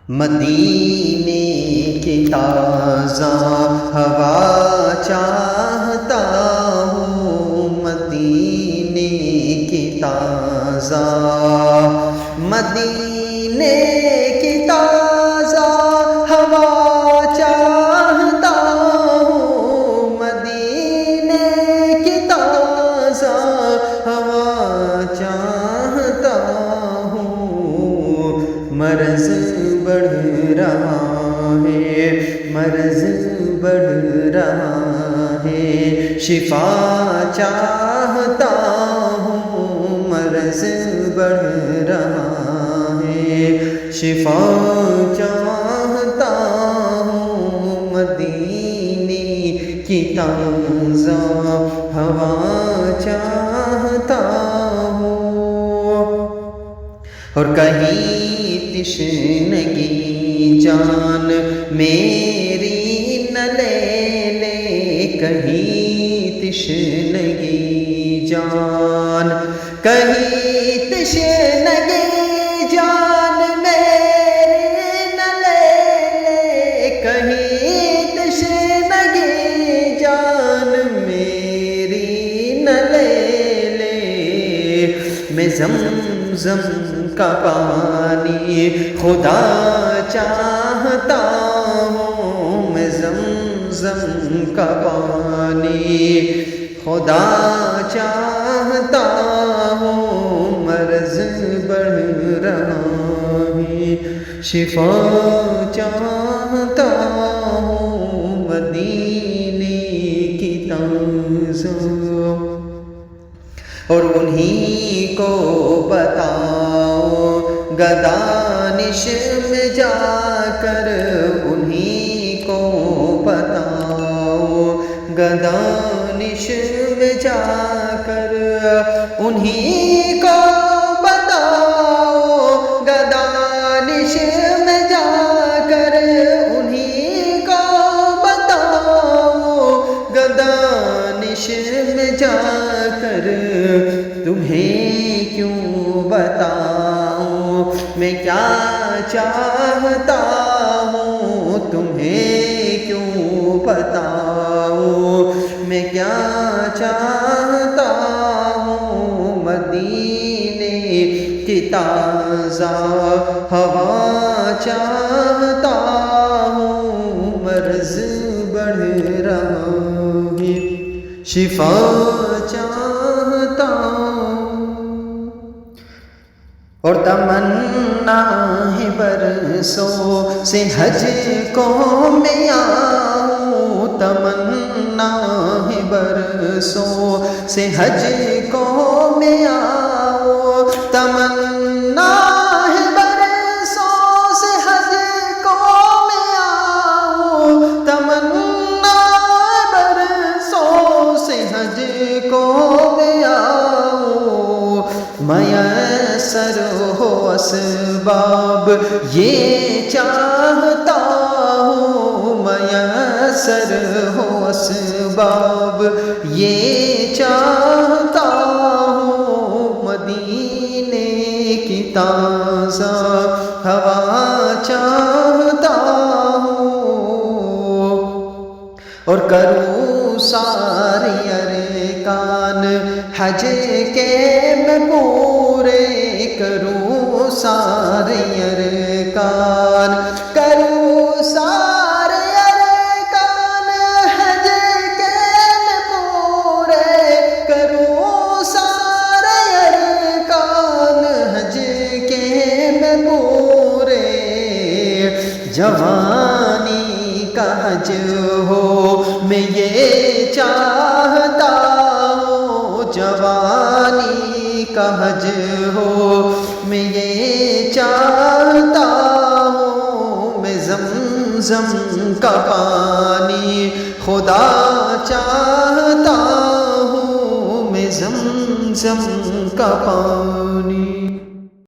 مدینے کی تازہ ہوا چاہتا ہوں، مدینے کی تازہ، مدینے کی تازہ ہوا چاہتا ہوں، مدینے کی تازہ ہوا چاہتا ہوں۔ مرض بڑھ رہا ہے، مرض بڑھ رہا ہے، شفا چاہتا ہوں، مرض بڑھ رہا ہے، شفا چاہتا ہوں، مدینے کی تازہ ہوا چاہتا ہوں۔ اور کہیں تشنگی جان میری نہ لے لے، کہیں تشنگی جان، کہیں تشنگی جان میری نہ لے لے، کہیں تشنگی جان میری نہ لے لے۔ میں زمزم کا پانی خدا چاہتا ہوں، میں زمزم کا پانی خدا چاہتا ہوں، مرض بڑھ رہا ہے، شفا چاہتا ہوں، مدینے کی تازہ۔ اور انہی کو بتاؤ گدانش میں جا کر، انہی کو بتاؤ گدانش میں جا کر، انہی کو بتاؤ گدانش میں جا کر، انہی کو بتاؤ گدانش میں جا کر، تمہیں کیوں بتاؤں میں کیا چاہتا ہوں، تمہیں کیوں بتاؤں میں کیا چاہتا ہوں، مدینے کی تازہ ہوا چاہتا ہوں، مرض بڑھ رہا ہے، شفا چاہتا ہوں۔ اور تمنا ہے برسوں سے حج کو میں آؤں، تمنا ہے برسوں سے حج کو میں آؤں، تمنا ہے برسوں سے حج کو میں آؤں، تمنا برسوں سے حج کو میں آؤں، میسر ہو اسباب یہ چاہتا ہوں، میسر ہو اسباب یہ چاہتا ہوں، مدینے کی تازہ ہوا چاہتا ہوں۔ اور کروں سارے ارکان حج کے میں پورے، کروں سارے ارکان، کروں سارے ارکان حج کے میں پورے، کروں سارے ارکان حج کے میں پورے، جوانی کا حج ہو میں یہ چاہتا ہوں، جوانی کا حج ہو میں یہ چاہتا ہوں، میں زمزم کا پانی خدا چاہتا ہوں، میں زمزم کا پانی